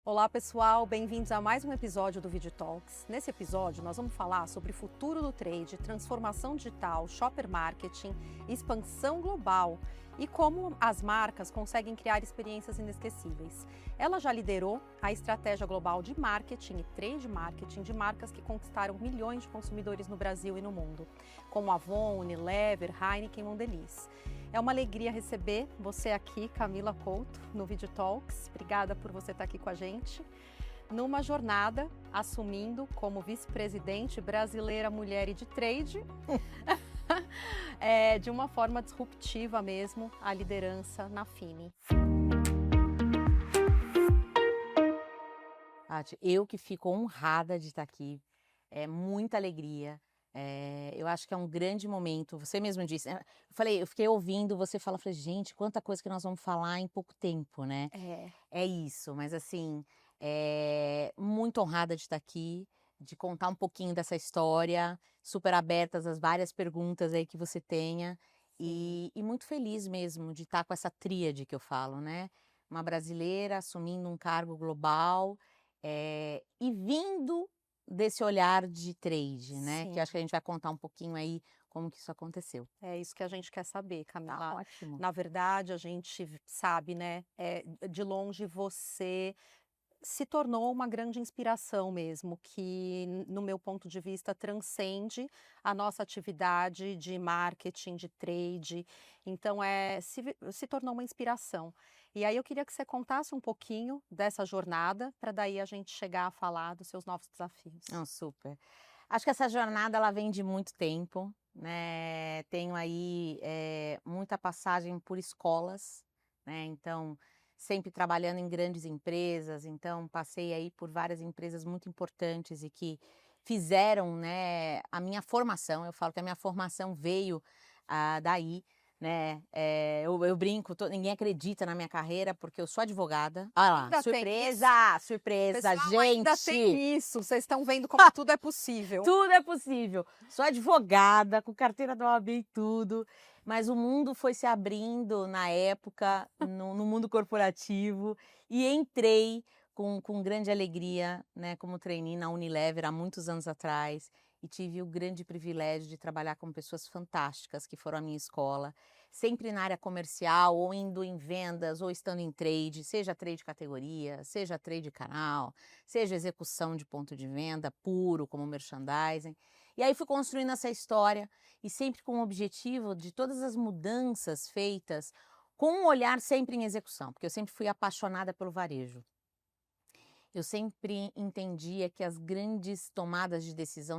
Olá pessoal, bem-vindos a mais um episódio do Video Talks. Nesse episódio nós vamos falar sobre o futuro do trade, transformação digital, shopper marketing, expansão global e como as marcas conseguem criar experiências inesquecíveis. Ela já liderou a estratégia global de marketing e trade marketing de marcas que conquistaram milhões de consumidores no Brasil e no mundo, como Avon, Unilever, Heineken e Mondelez. É uma alegria receber você aqui, Camila Couto, no Video Talks. Obrigada por você estar aqui com a gente. Numa jornada, assumindo como vice-presidente brasileira mulher e de trade, de uma forma disruptiva mesmo, a liderança na Fini. Paty, eu que fico honrada de estar aqui, é muita alegria. Eu acho que é um grande momento. Você mesmo disse, eu fiquei ouvindo você falar, falei, gente, quanta coisa que nós vamos falar em pouco tempo, né? É isso, mas assim, muito honrada de estar aqui, de contar um pouquinho dessa história, super abertas às várias perguntas aí que você tenha, e muito feliz mesmo de estar com essa tríade que eu falo, né? Uma brasileira assumindo um cargo global, e vindo desse olhar de trade, né? Sim. Que eu acho que a gente vai contar um pouquinho aí como que isso aconteceu. É isso que a gente quer saber, Camila. Ótimo. Na verdade, a gente sabe, né? De longe você se tornou uma grande inspiração mesmo, que no meu ponto de vista transcende a nossa atividade de marketing, de trade. Então se tornou uma inspiração. E aí eu queria que você contasse um pouquinho dessa jornada, para daí a gente chegar a falar dos seus novos desafios. Não, super. Acho que essa jornada ela vem de muito tempo, né? Tenho aí muita passagem por escolas, né? Então, sempre trabalhando em grandes empresas, então passei aí por várias empresas muito importantes e que fizeram, né, a minha formação. Eu falo que a minha formação veio daí, né? Eu brinco, ninguém acredita na minha carreira porque eu sou advogada. Olha lá, Ainda tem surpresa, surpresa, Pessoal, gente! ainda tem isso, vocês estão vendo como tudo é possível. Tudo é possível. Sou advogada, com carteira da OAB e tudo, mas o mundo foi se abrindo na época, no mundo corporativo, e entrei com grande alegria, né, como trainee na Unilever há muitos anos atrás, e tive o grande privilégio de trabalhar com pessoas fantásticas que foram à minha escola, sempre na área comercial, ou indo em vendas, ou estando em trade, seja trade categoria, seja trade canal, seja execução de ponto de venda puro, como merchandising. E aí fui construindo essa história e sempre com o objetivo de todas as mudanças feitas com um olhar sempre em execução, porque eu sempre fui apaixonada pelo varejo. Eu sempre entendia que as grandes tomadas de decisão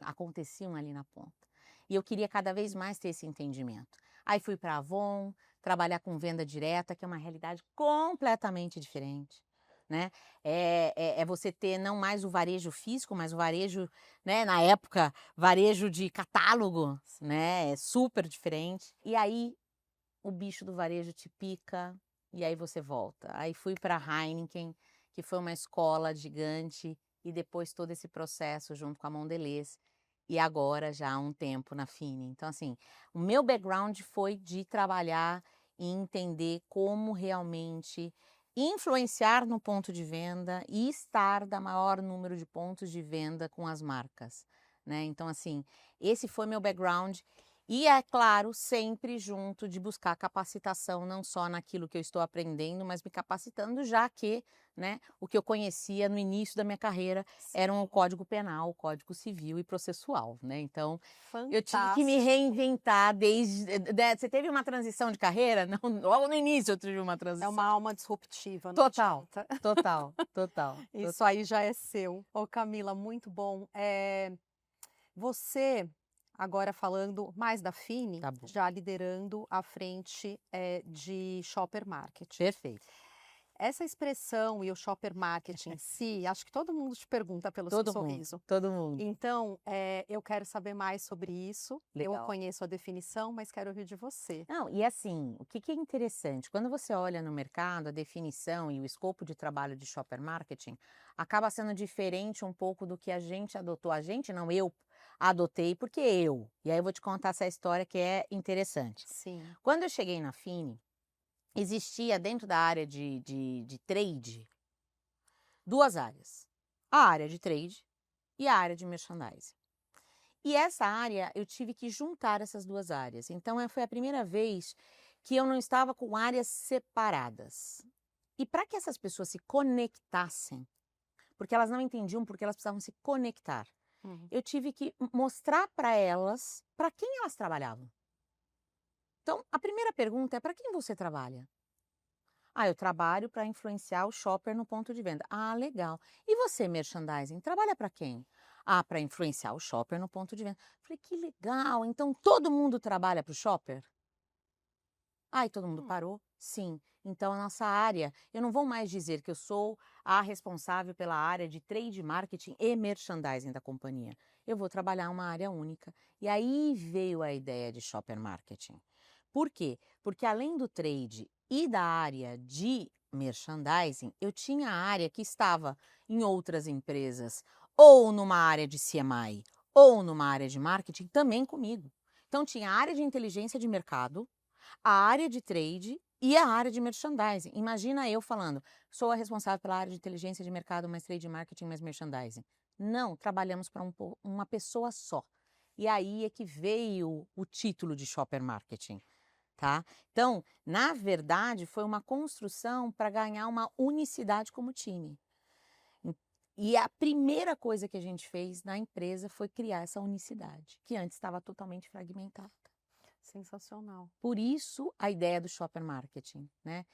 aconteciam ali na ponta. E eu queria cada vez mais ter esse entendimento. Aí fui para a Avon, trabalhar com venda direta, que é uma realidade completamente diferente. Né? É você ter não mais o varejo físico, mas o varejo, né, na época, varejo de catálogo, né? É super diferente. E aí o bicho do varejo te pica e aí você volta. Aí fui para a Heineken, que foi uma escola gigante, e depois todo esse processo junto com a Mondelez, e agora já há um tempo na Fini. Então, assim, o meu background foi de trabalhar e entender como realmente influenciar no ponto de venda e estar da maior número de pontos de venda com as marcas, né? Então, assim, esse foi meu background. E é claro, sempre junto de buscar capacitação, não só naquilo que eu estou aprendendo, mas me capacitando, já que, né, o que eu conhecia no início da minha carreira era o Código Penal, o Código Civil e Processual, né? Então, eu tive que me reinventar Você teve uma transição de carreira? Não, logo no início eu tive uma transição. É uma alma disruptiva. Total, total, total. Isso aí já é seu. Ô Camila, muito bom. Você, agora falando mais da Fini, Tá bom. já liderando a frente de shopper marketing. Perfeito. Essa expressão e o shopper marketing em si, acho que todo mundo te pergunta pelo seu sorriso. Todo mundo. Então, eu quero saber mais sobre isso. Legal. Eu conheço a definição, mas quero ouvir de você. Não, e assim, o que é interessante? Quando você olha no mercado, a definição e o escopo de trabalho de shopper marketing acaba sendo diferente um pouco do que a gente adotou. A gente, não, eu adotei porque eu. E aí eu vou te contar essa história que é interessante. Sim. Quando eu cheguei na Fini, existia dentro da área de trade duas áreas, a área de trade e a área de merchandising. E essa área, eu tive que juntar essas duas áreas. Então, foi a primeira vez que eu não estava com áreas separadas. E para que essas pessoas se conectassem, porque elas não entendiam porque elas precisavam se conectar, Uhum. eu tive que mostrar para elas para quem elas trabalhavam. Então, a primeira pergunta é: para quem você trabalha? Ah, eu trabalho para influenciar o shopper no ponto de venda. Ah, legal. E você, merchandising, trabalha para quem? Ah, para influenciar o shopper no ponto de venda. Falei, que legal. Então todo mundo trabalha para o shopper? Ah, e todo mundo Hum. parou? Sim. Então a nossa área, eu não vou mais dizer que eu sou a responsável pela área de trade marketing e merchandising da companhia. Eu vou trabalhar uma área única. E aí veio a ideia de shopper marketing. Por quê? Porque além do trade e da área de merchandising, eu tinha a área que estava em outras empresas, ou numa área de CMI, ou numa área de marketing também comigo. Então tinha a área de inteligência de mercado, a área de trade e a área de merchandising. Imagina eu falando, sou a responsável pela área de inteligência de mercado, mais trade marketing, mais merchandising. Não, trabalhamos para uma pessoa só. E aí é que veio o título de shopper marketing. Tá? Então, na verdade, foi uma construção para ganhar uma unicidade como time. E a primeira coisa que a gente fez na empresa foi criar essa unicidade, que antes estava totalmente fragmentada. Sensacional. Por isso, a ideia do shopper marketing, né?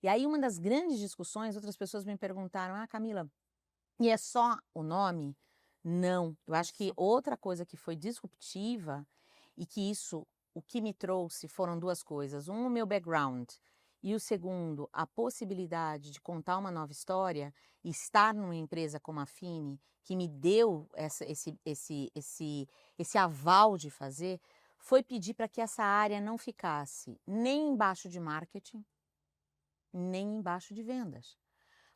E aí, uma das grandes discussões, outras pessoas me perguntaram: ah, Camila, e é só o nome? Não. Eu acho que Isso. outra coisa que foi disruptiva e que isso, o que me trouxe foram duas coisas. Um, o meu background. E o segundo, a possibilidade de contar uma nova história e estar numa empresa como a Fini, que me deu esse aval de fazer, foi pedir para que essa área não ficasse nem embaixo de marketing, nem embaixo de vendas.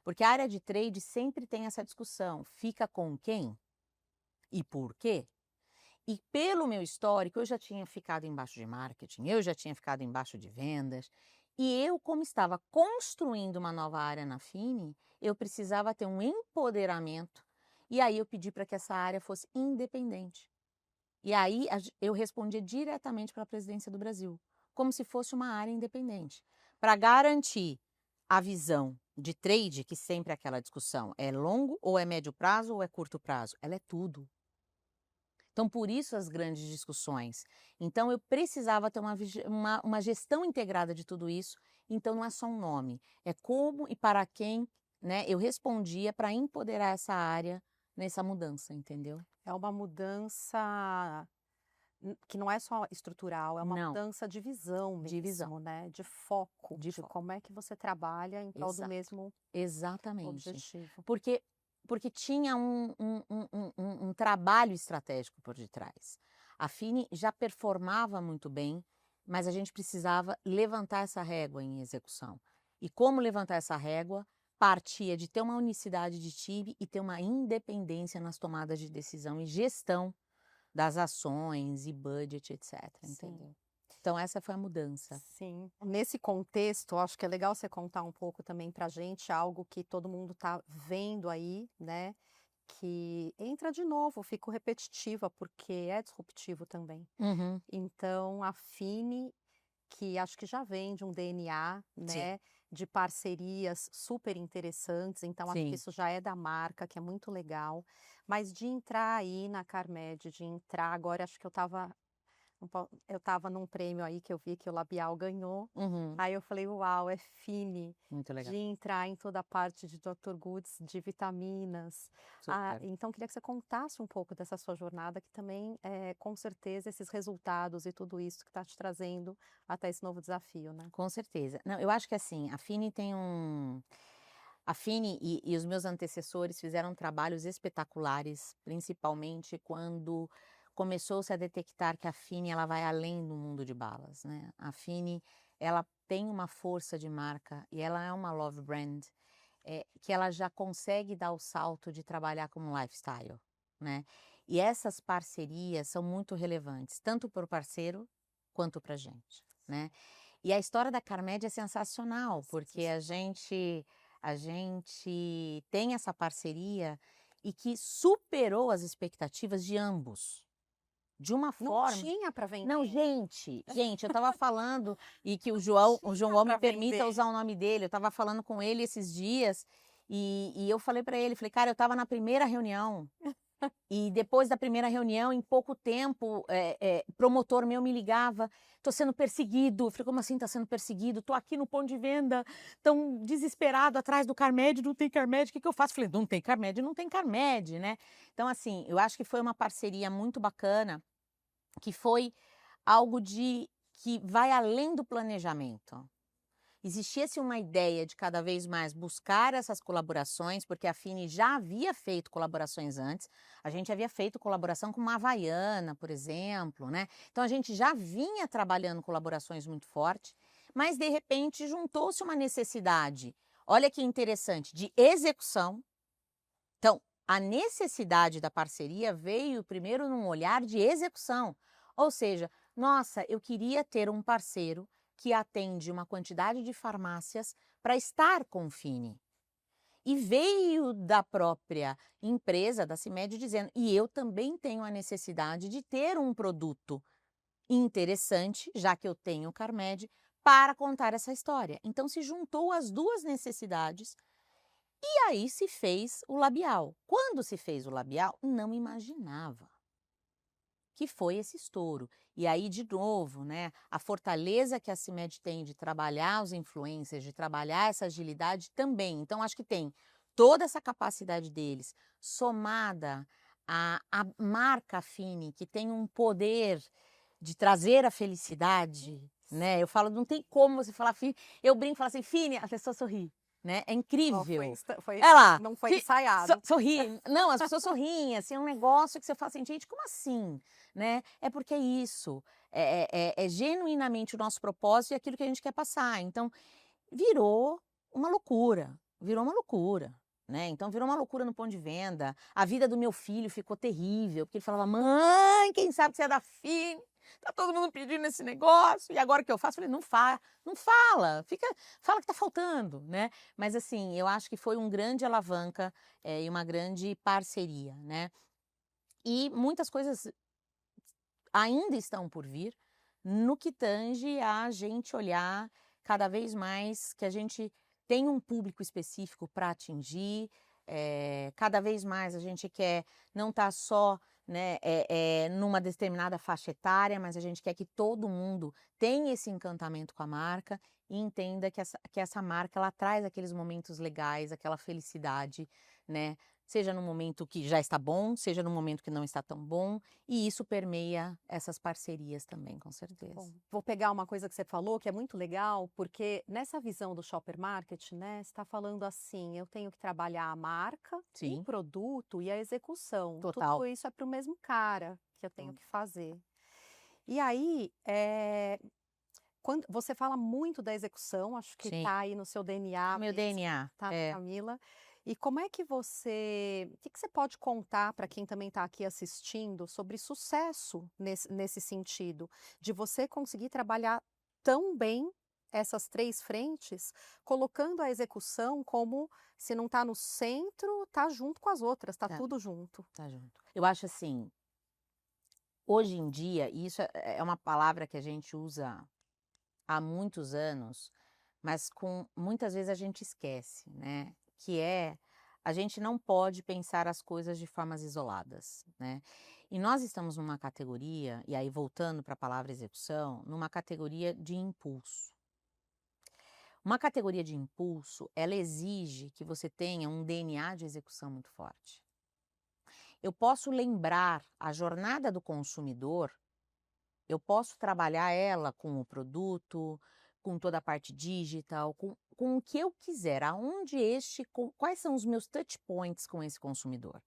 Porque a área de trade sempre tem essa discussão: fica com quem e por quê? E pelo meu histórico, eu já tinha ficado embaixo de marketing, eu já tinha ficado embaixo de vendas, e eu, como estava construindo uma nova área na Fini, eu precisava ter um empoderamento, e aí eu pedi para que essa área fosse independente. E aí eu respondia diretamente para a presidência do Brasil, como se fosse uma área independente, para garantir a visão de trade, que sempre é aquela discussão, é longo ou é médio prazo ou é curto prazo? Ela é tudo. Então, por isso as grandes discussões. Então, eu precisava ter uma gestão integrada de tudo isso. Então, não é só um nome, é como e para quem, né, eu respondia para empoderar essa área nessa mudança, entendeu? É uma mudança que não é só estrutural, é uma Não, mudança de visão divisão, mesmo, né? De foco, de de foco. como é que você trabalha em prol do Exato, mesmo exatamente. objetivo. Porque, porque tinha um trabalho estratégico por detrás. A Fini já performava muito bem, mas a gente precisava levantar essa régua em execução. E como levantar essa régua? Partia de ter uma unicidade de time e ter uma independência nas tomadas de decisão e gestão das ações e budget, etc. Sim. Entendeu? Então, essa foi a mudança. Sim. Nesse contexto, acho que é legal você contar um pouco também pra gente algo que todo mundo está vendo aí, né? Que entra de novo, fico repetitiva, porque é disruptivo também. Uhum, Então, a Fini, que acho que já vem de um DNA, sim, né, de parcerias super interessantes, então acho que sim. isso já é da marca, que é muito legal. Mas de entrar aí na Carmed, de entrar agora, acho que eu estava num prêmio aí que eu vi que o Labial ganhou, Uhum, aí eu falei: "Uau, é Fini", muito legal. de entrar em toda a parte de Dr. Goods, de vitaminas. Ah, Super. então queria que você contasse um pouco dessa sua jornada, que também, com certeza esses resultados e tudo isso que está te trazendo até esse novo desafio, né. Com certeza. Não, eu acho que assim, a Fini tem um a Fini e os meus antecessores fizeram trabalhos espetaculares, principalmente quando começou-se a detectar que a Fini ela vai além do mundo de balas, né. A Fini, ela tem uma força de marca e ela é uma love brand, que ela já consegue dar o salto de trabalhar como lifestyle, né. E essas parcerias são muito relevantes, tanto para o parceiro quanto para a gente, né. E a história da Carmed é sensacional, porque Sensacional. a gente tem essa parceria e que superou as expectativas de ambos, de uma Não forma. tinha para Não, vender. gente, eu estava falando e que o Tinha João me para permita vender. usar o nome dele, eu estava falando com ele esses dias e eu falei para ele, falei: "Cara, eu estava na primeira reunião e depois da primeira reunião, em pouco tempo, promotor meu me ligava: 'Tô sendo perseguido'". Eu falei: "Como assim tá sendo perseguido? Tô aqui no ponto de venda, tão desesperado atrás do Carmed, não tem Carmed, o que que eu faço?". Eu falei: "Não tem Carmed, não tem Carmed", né. Então assim, eu acho que foi uma parceria muito bacana, que foi algo de que vai além do planejamento. Existisse uma ideia de cada vez mais buscar essas colaborações, porque a Fini já havia feito colaborações antes, a gente havia feito colaboração com uma Havaiana, por exemplo, né? Então a gente já vinha trabalhando colaborações muito fortes, mas de repente juntou-se uma necessidade, olha que interessante, de execução. Então, a necessidade da parceria veio primeiro num olhar de execução, ou seja, nossa, eu queria ter um parceiro que atende uma quantidade de farmácias para estar com o Fini. E veio da própria empresa, da CIMED, dizendo, e eu também tenho a necessidade de ter um produto interessante, já que eu tenho o Carmed, para contar essa história. Então se juntou as duas necessidades e aí se fez o labial. Quando se fez o labial, não imaginava que foi esse estouro. E aí, de novo, né, a fortaleza que a CIMED tem de trabalhar os influencers, de trabalhar essa agilidade também. Então, acho que tem toda essa capacidade deles, somada à marca Fini, que tem um poder de trazer a felicidade, né? Eu falo, não tem como você falar Fini. Eu brinco e falo assim, Fini, a pessoa sorri, né? É Ó, incrível. foi É lá, não foi ensaiado. sorri. Não, as pessoas sorriem, assim, é um negócio que você fala assim, gente, como assim? Né? É porque é isso, é genuinamente o nosso propósito e aquilo que a gente quer passar. Então, virou uma loucura, virou uma loucura. Né? Então virou uma loucura no ponto de venda. A vida do meu filho ficou terrível, porque ele falava: "Mãe, quem sabe que você é da Fini? Tá todo mundo pedindo esse negócio, e agora o que eu faço?". Eu falei: "Não fala, fala que tá faltando", né. Mas assim, eu acho que foi um grande alavanca, e uma grande parceria, né. E muitas coisas ainda estão por vir, no que tange a gente olhar cada vez mais que a gente tem um público específico para atingir, cada vez mais a gente quer não estar só, né, numa determinada faixa etária, mas a gente quer que todo mundo tenha esse encantamento com a marca e entenda que essa marca ela traz aqueles momentos legais, aquela felicidade, né? Seja no momento que já está bom, seja no momento que não está tão bom, e isso permeia essas parcerias também, com certeza. Bom, vou pegar uma coisa que você falou que é muito legal, porque nessa visão do shopper market, né, você está falando assim, eu tenho que trabalhar a marca, o Sim, produto e a execução. total. Tudo isso é para o mesmo cara que eu tenho Hum. que fazer. E aí, quando você fala muito da execução, acho que Sim, está aí no seu é o DNA meu mesmo, DNA. tá na É, Camila. E como é que você, o que que você pode contar para quem também está aqui assistindo sobre sucesso nesse sentido, de você conseguir trabalhar tão bem essas três frentes, colocando a execução como se não está no centro, está junto com as outras, está tá, tudo junto. tá junto. Eu acho assim, hoje em dia, e isso é uma palavra que a gente usa há muitos anos, mas com muitas vezes a gente esquece, né, que a gente não pode pensar as coisas de formas isoladas, né. E nós estamos numa categoria, e aí voltando para a palavra execução, numa categoria de impulso. Uma categoria de impulso, ela exige que você tenha um DNA de execução muito forte. Eu posso lembrar a jornada do consumidor, eu posso trabalhar ela com o produto, com toda a parte digital, com o que eu quiser, aonde quais são os meus touch points com esse consumidor.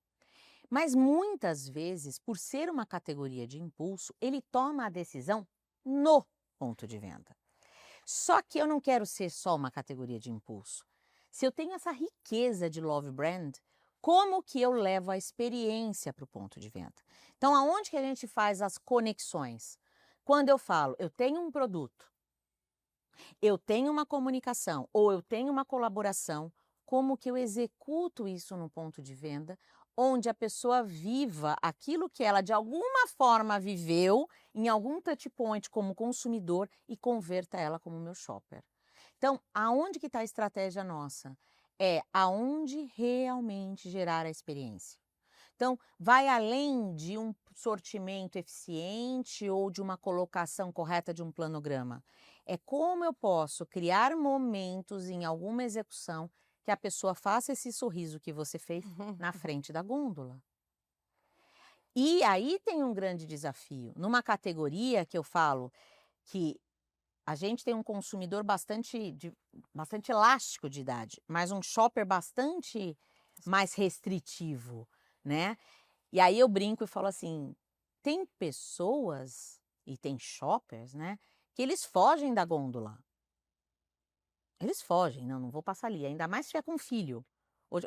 Mas muitas vezes, por ser uma categoria de impulso, ele toma a decisão no ponto de venda. Só que eu não quero ser só uma categoria de impulso. Se eu tenho essa riqueza de love brand, como que eu levo a experiência para o ponto de venda? Então, aonde que a gente faz as conexões? Quando eu falo, eu tenho um produto, eu tenho uma comunicação ou eu tenho uma colaboração, como que eu executo isso no ponto de venda, onde a pessoa viva aquilo que ela de alguma forma viveu em algum touch point como consumidor e converta ela como meu shopper. Então, aonde que está a estratégia nossa? É aonde realmente gerar a experiência. Então, vai além de um sortimento eficiente ou de uma colocação correta de um planograma. É como eu posso criar momentos em alguma execução que a pessoa faça esse sorriso que você fez na frente da gôndola. E aí tem um grande desafio. Numa categoria que eu falo que a gente tem um consumidor bastante elástico de idade, mas um shopper bastante mais restritivo, né? E aí eu brinco e falo assim, tem pessoas e tem shoppers, né, que eles fogem da gôndola. Eles fogem, não vou passar ali, ainda mais se tiver com filho. Hoje,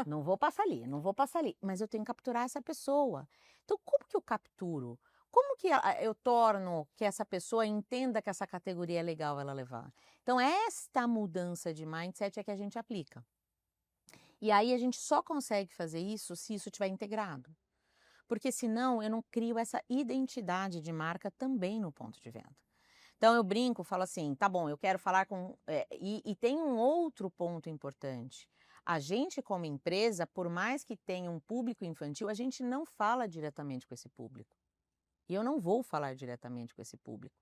não vou passar ali, não vou passar ali, mas eu tenho que capturar essa pessoa. Então, como que eu capturo? Como que eu torno que essa pessoa entenda que essa categoria é legal ela levar? Então, esta mudança de mindset é que a gente aplica. E aí a gente só consegue fazer isso se isso estiver integrado. Porque senão eu não crio essa identidade de marca também no ponto de venda. Então eu brinco, falo assim, tá bom, eu quero falar com... e tem um outro ponto importante. A gente como empresa, por mais que tenha um público infantil, a gente não fala diretamente com esse público. E eu não vou falar diretamente com esse público.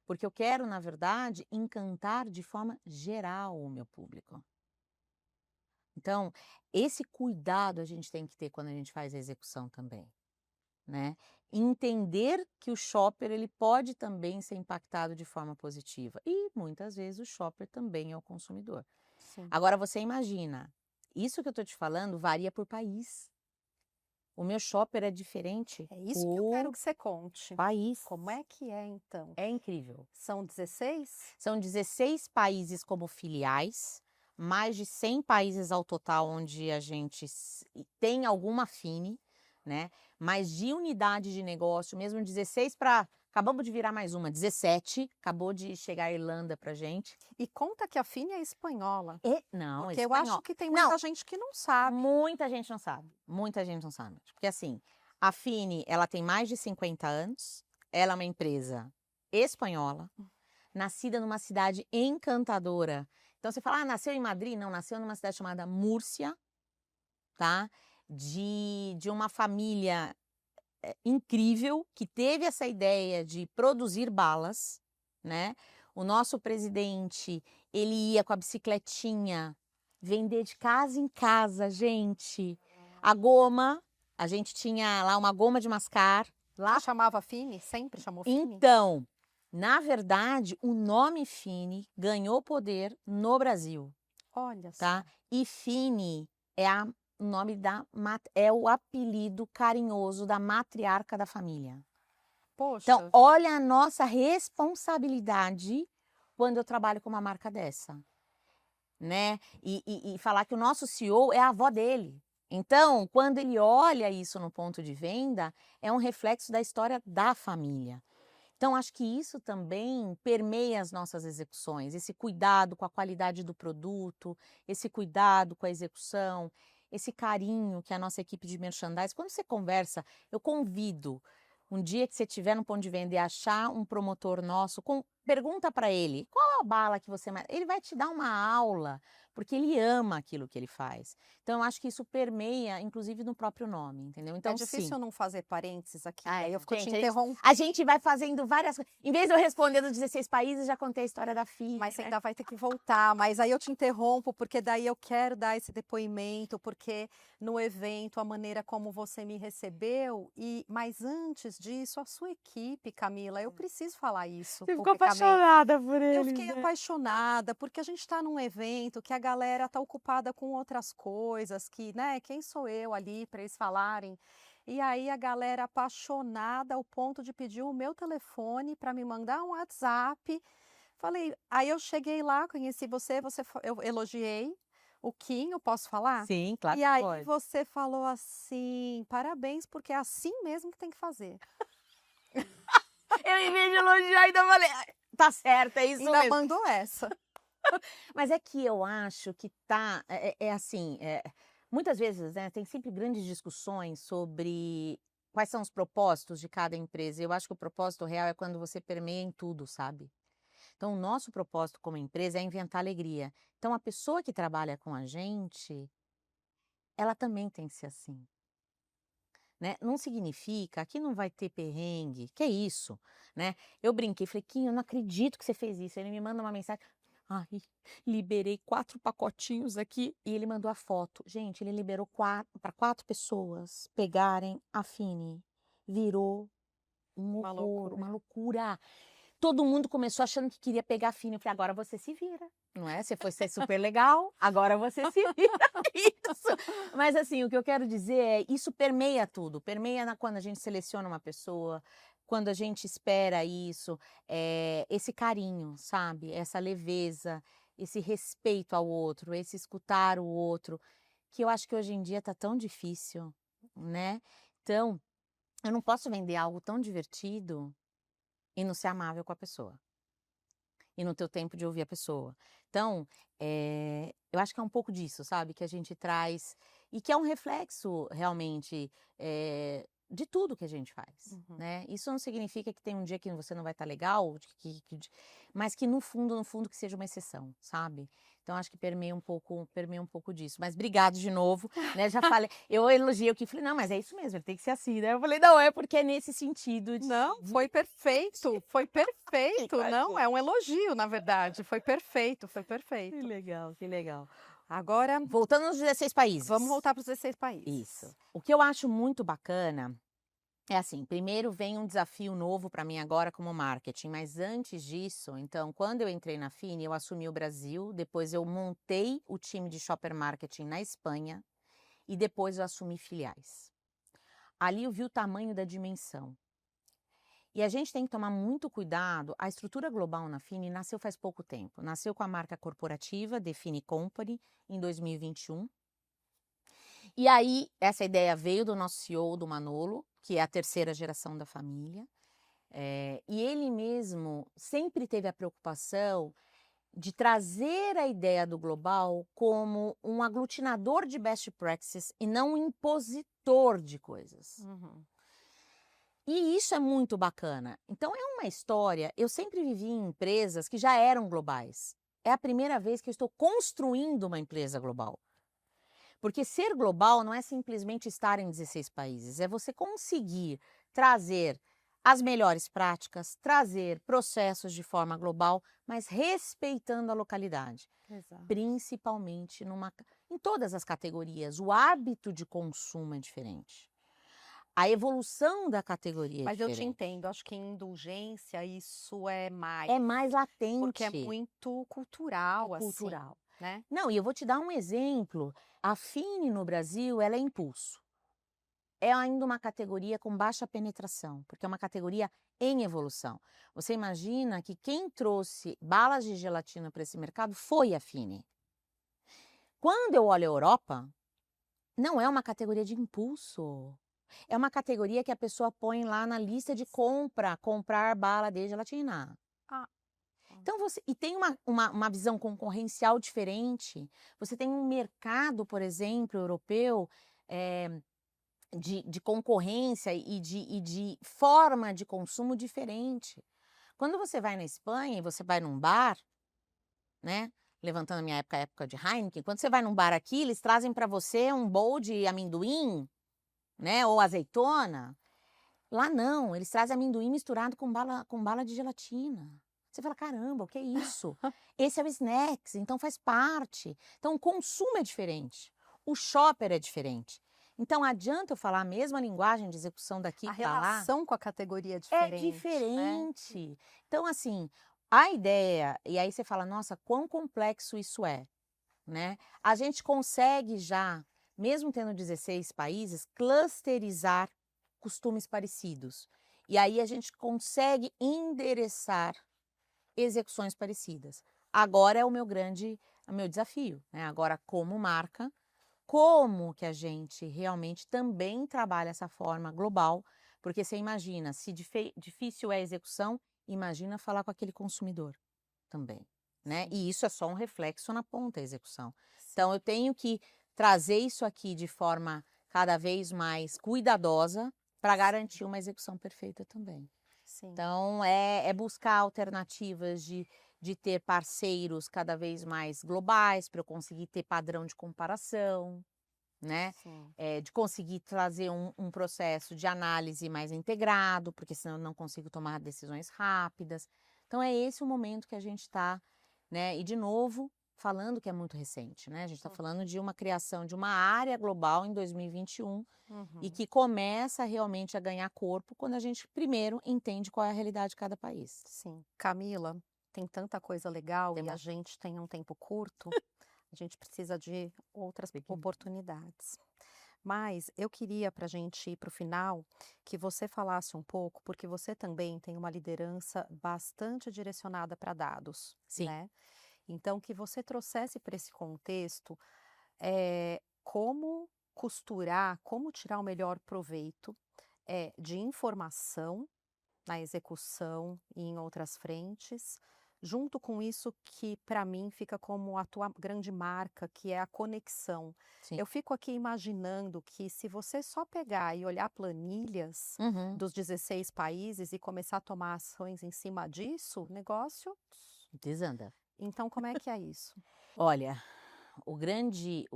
Porque eu quero, na verdade, encantar de forma geral o meu público. Então, esse cuidado a gente tem que ter quando a gente faz a execução também. Né? Entender que o shopper ele pode também ser impactado de forma positiva e muitas vezes o shopper também é o consumidor. Sim. Agora você imagina, isso que eu estou te falando varia por país. O meu shopper é diferente É isso que eu quero que você conte. país. Como é que é então? É incrível. São 16? São 16 países como filiais, mais de 100 países ao total onde a gente tem alguma Fini, né? Mas de unidade de negócio, mesmo 16 para... Acabamos de virar mais uma, 17, acabou de chegar a Irlanda pra gente. E conta que a Fini é espanhola. Não, Porque espanhol. eu acho que tem muita gente que não sabe. Muita gente não sabe, muita gente não sabe. Porque assim, a Fini, ela tem mais de 50 anos, ela é uma empresa espanhola, nascida numa cidade encantadora. Então você fala, nasceu em Madrid? Não, nasceu numa cidade chamada Múrcia, tá? De uma família incrível que teve essa ideia de produzir balas, né? O nosso presidente, ele ia com a bicicletinha vender de casa em casa, gente. A goma, a gente tinha lá uma goma de mascar. Lá chamava Fini? Sempre chamou Fini? Então, na verdade, o nome Fini ganhou poder no Brasil, Olha tá? só. E Fini é o nome é o apelido carinhoso da matriarca da família. Poxa. Então, olha a nossa responsabilidade quando eu trabalho com uma marca dessa, né? E falar que o nosso CEO é a avó dele. Então, quando ele olha isso no ponto de venda, é um reflexo da história da família. Então, acho que isso também permeia as nossas execuções, esse cuidado com a qualidade do produto, esse cuidado com a execução, esse carinho que a nossa equipe de merchandising, quando você conversa, eu convido, um dia que você estiver no ponto de venda e achar um promotor nosso, pergunta para ele, qual a bala que você mais... Ele vai te dar uma aula, porque ele ama aquilo que ele faz. Então, eu acho que isso permeia, inclusive, no próprio nome, entendeu? Então, é difícil não fazer parênteses aqui, aí eu fico te gente, interrompendo. a gente vai fazendo várias coisas. Em vez de eu responder dos 16 países, já contei a história da filha. Mas você ainda vai ter que voltar, mas aí eu te interrompo, porque daí eu quero dar esse depoimento, porque no evento, a maneira como você me recebeu, mas antes disso, a sua equipe, Camila, eu preciso falar isso Você ficou publicamente. apaixonada por ele. Eu fiquei apaixonada, porque a gente está num evento que a galera está ocupada com outras coisas, que, né, quem sou eu ali para eles falarem? E aí a galera apaixonada ao ponto de pedir o meu telefone para me mandar um WhatsApp. Falei, aí eu cheguei lá, conheci você, eu elogiei o Kim, eu posso falar? Sim, claro E que aí pode. você falou assim, parabéns, porque é assim mesmo que tem que fazer. Eu, em vez de elogiar, ainda falei, tá certo, é isso Ainda mesmo. mandou essa. Mas é que eu acho que tá assim, muitas vezes, né, tem sempre grandes discussões sobre quais são os propósitos de cada empresa. Eu acho que o propósito real é quando você permeia em tudo, sabe. Então o nosso propósito como empresa é inventar alegria. Então a pessoa que trabalha com a gente, ela também tem que ser assim, né. Não significa que não vai ter perrengue, que é isso, né. Eu brinquei, falei: "Quinho, eu não acredito que você fez isso". Ele me manda uma mensagem: "Ai, liberei 4 pacotinhos aqui", e ele mandou a foto. Gente, ele liberou para 4 pessoas pegarem a Fini. Virou um Uma horror, uma loucura. loucura. Todo mundo começou achando que queria pegar a Fini, eu falei: "Agora você se vira, não é, você foi ser super legal, agora você se vira". Isso. Mas assim, o que eu quero dizer é, isso permeia tudo, permeia na quando a gente seleciona uma pessoa, quando a gente espera isso, esse carinho, sabe, essa leveza, esse respeito ao outro, esse escutar o outro, que eu acho que hoje em dia tá tão difícil, né. Então, eu não posso vender algo tão divertido e não ser amável com a pessoa, e não ter o tempo de ouvir a pessoa. Então, eu acho que é um pouco disso, sabe, que a gente traz e que é um reflexo realmente, de tudo que a gente faz, Uhum. né. Isso não significa que tem um dia que você não vai estar legal, de mas que no fundo que seja uma exceção, sabe. Então acho que permeia um pouco disso. Mas obrigado de novo, né, já falei eu elogiei aqui, falei: "Não, mas é isso mesmo, ele tem que ser assim, né". Eu falei: "Não, é porque é nesse sentido Não, de foi perfeito, foi perfeito. Não, imagina". é um elogio, na verdade. Foi perfeito, foi Que perfeito. legal, que legal. Agora, Voltando aos 16 vamos países. voltar para os 16 Isso. países. O que eu acho muito bacana é assim, primeiro vem um desafio novo para mim agora como marketing, mas antes disso, então, quando eu entrei na Fini, eu assumi o Brasil, depois eu montei o time de shopper marketing na Espanha e depois eu assumi filiais. Ali eu vi o tamanho da dimensão. E a gente tem que tomar muito cuidado. A estrutura global na Fini nasceu faz pouco tempo. Nasceu com a marca corporativa Define Company em 2021. E aí, essa ideia veio do nosso CEO, do Manolo, que é a terceira geração da família. E ele mesmo sempre teve a preocupação de trazer a ideia do global como um aglutinador de best practices e não um impositor de coisas. Uhum. E isso é muito bacana. Então é uma história. Eu sempre vivi em empresas que já eram globais. É a primeira vez que eu estou construindo uma empresa global. Porque ser global não é simplesmente estar em 16 países, é você conseguir trazer as melhores práticas, trazer processos de forma global, mas respeitando a localidade, Exato. principalmente em todas as categorias. O hábito de consumo é diferente. A evolução da categoria é Mas eu te diferente. entendo, acho que em indulgência isso é mais, É mais porque é latente, muito é cultural, assim, cultural. né. Não, e eu vou te dar um exemplo. A Fine no Brasil, ela é impulso. É ainda uma categoria com baixa penetração, porque é uma categoria em evolução. Você imagina que quem trouxe balas de gelatina para esse mercado foi a Fine. Quando eu olho a Europa, não é uma categoria de impulso. É uma categoria que a pessoa põe lá na lista de compra, comprar bala de gelatina. Ah, Então você e tem uma visão concorrencial diferente. Você tem um mercado, por exemplo, europeu, eh, de concorrência e de forma de consumo diferente. Quando você vai na Espanha e você vai num bar, né, levantando a minha época, a época de Heineken, quando você vai num bar aqui, eles trazem para você um bowl de amendoim, né, ou azeitona. Lá não, eles trazem amendoim misturado com bala de gelatina. Você fala: "Caramba, o que é isso?". Esse é o snacks, então faz parte. Então o consumo é diferente, o shopper é diferente. Então adianta eu falar a mesma linguagem de execução daqui a que está lá? relação com a categoria é É diferente, né. diferente. Então assim, a ideia e aí você fala: "Nossa, quão complexo isso é", né. A gente consegue já, mesmo tendo 16 países, clusterizar costumes parecidos. E aí a gente consegue endereçar execuções parecidas. Agora é o meu desafio, né, agora como marca, como que a gente realmente também trabalha essa forma global, porque você imagina, se difícil é a execução, imagina falar com aquele consumidor também. né? Sim. E isso é só um reflexo na ponta, a execução. Sim. Então, eu tenho que trazer isso aqui de forma cada vez mais cuidadosa para garantir uma execução perfeita também. Sim. Então, é buscar alternativas de ter parceiros cada vez mais globais para eu conseguir ter padrão de comparação, né? Sim. De conseguir trazer um processo de análise mais integrado, porque senão eu não consigo tomar decisões rápidas. Então, é esse o momento que a gente está, né? E, de novo, falando que é muito recente, né? A gente está falando de uma criação de uma área global em 2021 e Uhum. que começa realmente a ganhar corpo quando a gente primeiro entende qual é a realidade de cada país. Sim. Camila, tem tanta coisa legal Tem e a gente tem um tempo curto, a gente precisa de outras bastante. oportunidades. Mas eu queria, para a gente ir para o final, que você falasse um pouco, porque você também tem uma liderança bastante direcionada para dados, Sim, né? Então, que você trouxesse para esse contexto como costurar, como tirar o melhor proveito de informação na execução e em outras frentes, junto com isso que para mim fica como a tua grande marca, que é a conexão. sim. Eu fico aqui imaginando que se você só pegar e olhar planilhas Uhum. dos 16 países e começar a tomar ações em cima disso, negócio. Desanda. Então, como é que é isso? Olha, o grande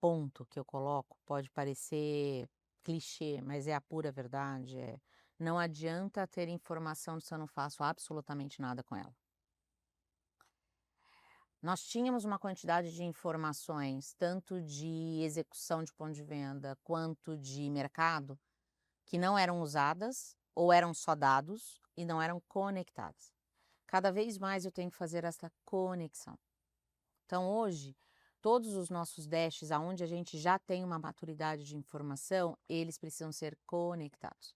ponto que eu coloco pode parecer clichê, mas é a pura verdade, não adianta ter informação se eu não faço absolutamente nada com ela. Nós tínhamos uma quantidade de informações, tanto de execução de ponto de venda, quanto de mercado, que não eram usadas, ou eram só dados, e não eram conectadas. Cada vez mais eu tenho que fazer essa conexão. Então hoje, todos os nossos dashes, aonde a gente já tem uma maturidade de informação, eles precisam ser conectados.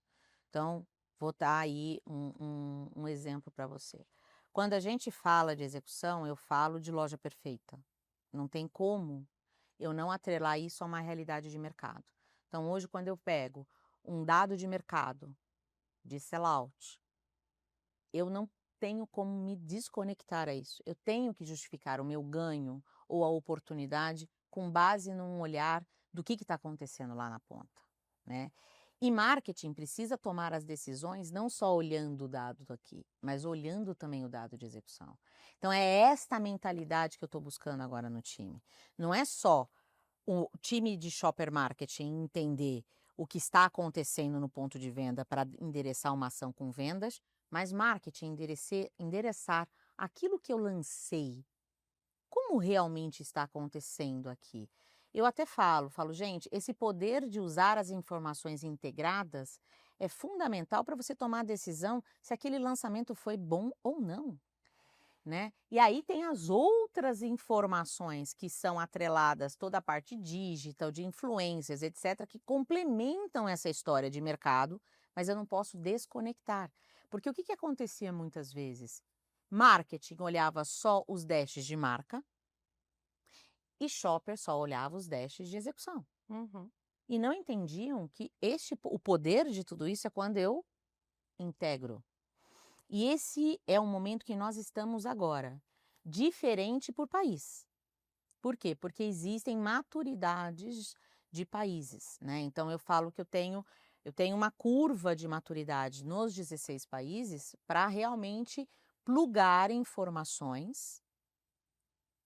Então, vou dar aí um exemplo para você. Quando a gente fala de execução, eu falo de loja perfeita. Não tem como eu não atrelar isso a uma realidade de mercado. Então, hoje, quando eu pego um dado de mercado, de sellout, eu não tenho como me desconectar a isso. Eu tenho que justificar o meu ganho ou a oportunidade com base num olhar do que está acontecendo lá na ponta, né? E marketing precisa tomar as decisões não só olhando o dado aqui, mas olhando também o dado de execução. Então é esta mentalidade que eu estou buscando agora no time. Não é só o time de shopper marketing entender o que está acontecendo no ponto de venda para endereçar uma ação com vendas, mas marketing endereçar aquilo que eu lancei. Como realmente está acontecendo aqui? Eu até falo, gente, esse poder de usar as informações integradas é fundamental para você tomar a decisão se aquele lançamento foi bom ou não, né? E aí tem as outras informações que são atreladas, toda a parte digital, de influências, etc., que complementam essa história de mercado, mas eu não posso desconectar. Porque o que acontecia muitas vezes? Marketing olhava só os dashes de marca e shopper só olhava os dashes de execução. Uhum. E não entendiam que o poder de tudo isso é quando eu integro. E esse é o momento que nós estamos agora, diferente por país. Por quê? Porque existem maturidades de países, né? Então eu falo que eu tenho uma curva de maturidade nos 16 países para realmente plugar informações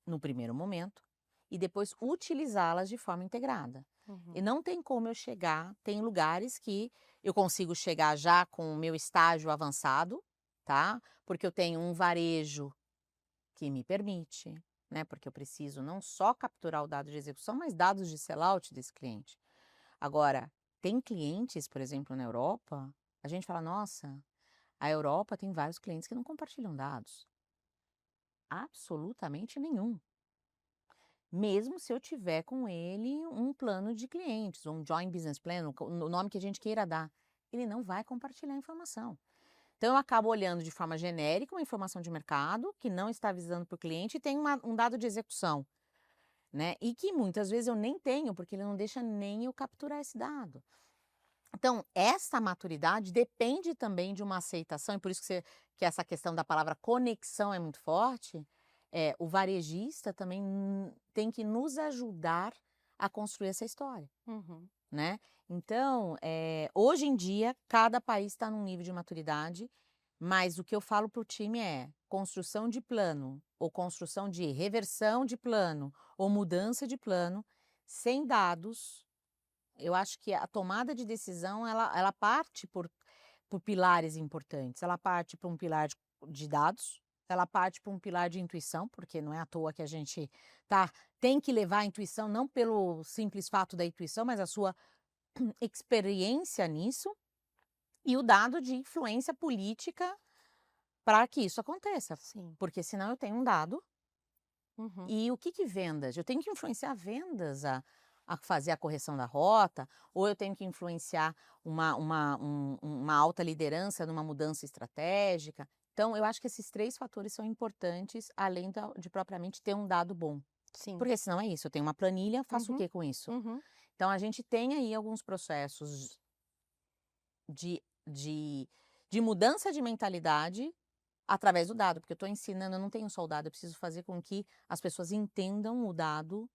no primeiro momento e depois utilizá-las de forma integrada. E Uhum. não tem como eu chegar, tem lugares que eu consigo chegar já com o meu estágio avançado, tá? Porque eu tenho um varejo que me permite, né? Porque eu preciso não só capturar o dado de execução, mas dados de sellout desse cliente. Agora, tem clientes, por exemplo, na Europa, a gente fala, nossa, a Europa tem vários clientes que não compartilham dados. Absolutamente nenhum. Mesmo se eu tiver com ele um plano de clientes, um joint business plan, o nome que a gente queira dar, ele não vai compartilhar informação. Então eu acabo olhando de forma genérica uma informação de mercado que não está visando para o cliente e tem um dado de execução, né? E que muitas vezes eu nem tenho, porque ele não deixa nem eu capturar esse dado. Então, essa maturidade depende também de uma aceitação, e por isso que essa questão da palavra conexão é muito forte. O varejista também tem que nos ajudar a construir essa história, Uhum. né? Então, hoje em dia, cada país está num nível de maturidade, mas o que eu falo para o time é construção de plano, ou construção de reversão de plano, ou mudança de plano, sem dados. Eu acho que a tomada de decisão, ela parte por pilares importantes. Ela parte por um pilar de dados, ela parte por um pilar de intuição, porque não é à toa que a gente tem que levar a intuição, não pelo simples fato da intuição, mas a sua experiência nisso, e o dado de influência política para que isso aconteça. Sim. Porque senão eu tenho um dado, Uhum. e o que vendas? Eu tenho que influenciar vendas a fazer a correção da rota, ou eu tenho que influenciar uma alta liderança numa mudança estratégica. Então, eu acho que esses 3 fatores são importantes, além de propriamente ter um dado bom. Sim. Porque senão é isso, eu tenho uma planilha, faço o Uhum. quê com isso? Uhum. Então, a gente tem aí alguns processos de, de, de mudança de mentalidade através do dado, porque eu estou ensinando, eu não tenho só o dado, eu preciso fazer com que as pessoas entendam o dado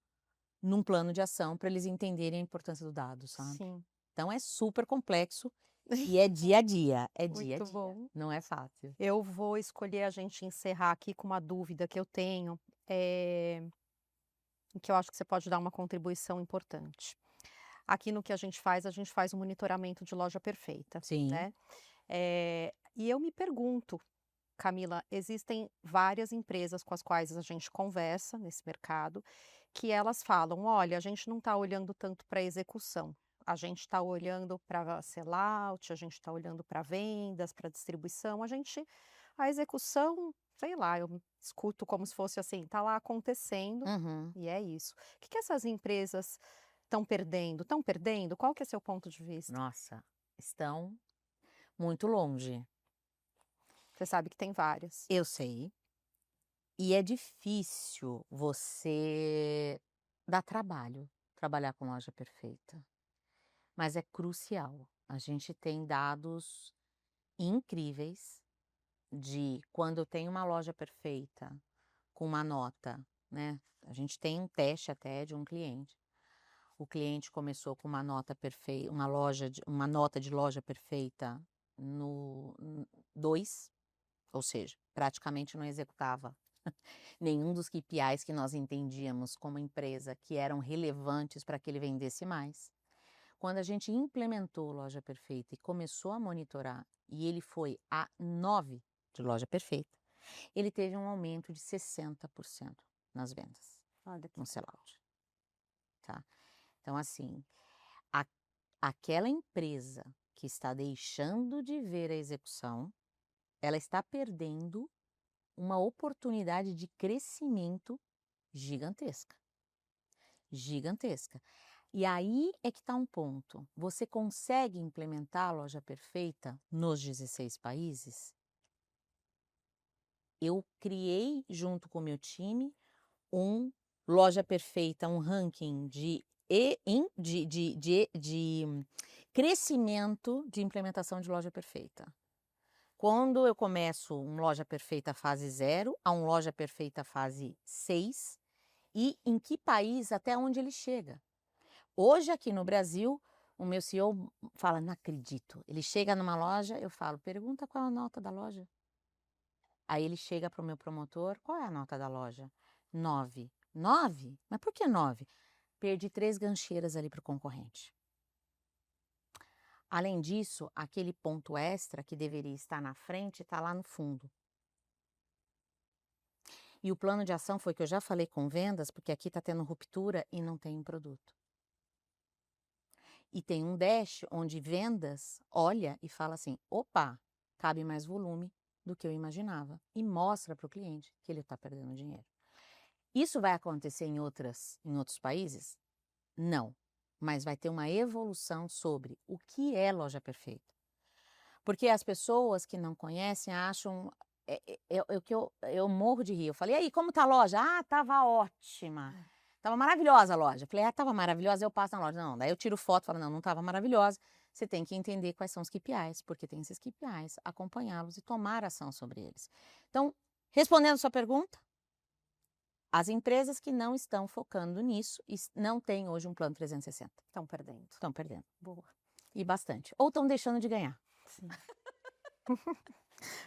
num plano de ação para eles entenderem a importância do dado, sabe. Sim. Então é super complexo e é dia a dia, é dia a Muito dia, bom. não é fácil. Eu vou escolher a gente encerrar aqui com uma dúvida que eu tenho, e que eu acho que você pode dar uma contribuição importante. Aqui no que a gente faz um monitoramento de loja perfeita, Sim. né. E eu me pergunto, Camila, existem várias empresas com as quais a gente conversa nesse mercado, que elas falam: "Olha, a gente não está olhando tanto para a execução, a gente está olhando para sellout, a gente está olhando para vendas, para distribuição, a execução, sei lá, eu escuto como se fosse assim, está lá acontecendo Uhum. e é isso". O que que essas empresas estão perdendo? Estão perdendo? Qual que é seu ponto de vista? Nossa, estão muito longe. Você sabe que tem várias. Eu sei, e é difícil você dar trabalho, trabalhar com loja perfeita, mas é crucial. A gente tem dados incríveis de quando eu tenho uma loja perfeita com uma nota, né, a gente tem um teste até de um cliente. O cliente começou com uma nota perfeita, uma nota de loja perfeita no 2, ou seja, praticamente não executava nenhum dos KPIs que nós entendíamos como empresa que eram relevantes para que ele vendesse mais. Quando a gente implementou loja perfeita e começou a monitorar, e ele foi a 9 de loja perfeita, ele teve um aumento de 60% nas vendas, Olha que no sellout, tá. Então assim, a aquela empresa que está deixando de ver a execução, ela está perdendo uma oportunidade de crescimento gigantesca, gigantesca. E aí é que está um ponto, você consegue implementar a loja perfeita nos 16 países? Eu criei, junto com o meu time, um loja perfeita, um ranking de crescimento de implementação de loja perfeita. Quando eu começo um loja perfeita fase 0 a um loja perfeita fase 6, e em que país, até onde ele chega. Hoje aqui no Brasil, o meu CEO fala: "Não acredito". Ele chega numa loja, eu falo: "Pergunta qual é a nota da loja". Aí ele chega para o meu promotor: "Qual é a nota da loja?". 9. 9? Mas por que 9? Perdi 3 gancheiras ali para o concorrente. Além disso, aquele ponto extra que deveria estar na frente está lá no fundo. E o plano de ação foi que eu já falei com vendas, porque aqui está tendo ruptura e não tem um produto. E tem um dash onde vendas olha e fala assim: "Opa, cabe mais volume do que eu imaginava", e mostra para o cliente que ele está perdendo dinheiro. Isso vai acontecer em outros países? Não, mas vai ter uma evolução sobre o que é loja perfeita. Porque as pessoas que não conhecem acham, o que eu morro de rir, eu falei: "E aí, como tá a loja?". "Ah, estava ótima, Tava maravilhosa a loja. Falei, tava maravilhosa, eu passo na loja. Não, daí eu tiro foto, falo, não tava maravilhosa. Você tem que entender quais são os KPIs, porque tem esses KPIs, acompanhá-los e tomar ação sobre eles. Então, respondendo a sua pergunta, as empresas que não estão focando nisso e não têm hoje um plano 360. Estão perdendo. Estão perdendo. Boa. E bastante. Ou estão deixando de ganhar. Sim.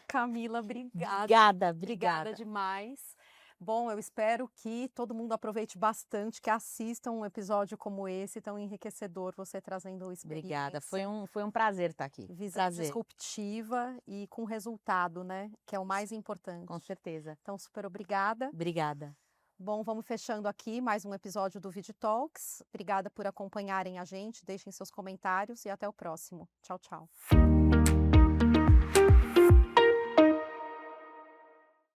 Camila, obrigada. Obrigada Obrigada demais. Bom, eu espero que todo mundo aproveite bastante, que assistam um episódio como esse, tão enriquecedor, você trazendo experiência. Obrigada, foi um prazer estar aqui. Visão Prazer. disruptiva e com resultado, né? Que é o mais importante. Com certeza. Então, super obrigada. Obrigada. Bom, vamos fechando aqui mais um episódio do Vidi Talks. Obrigada por acompanharem a gente, deixem seus comentários e até o próximo. Tchau, tchau.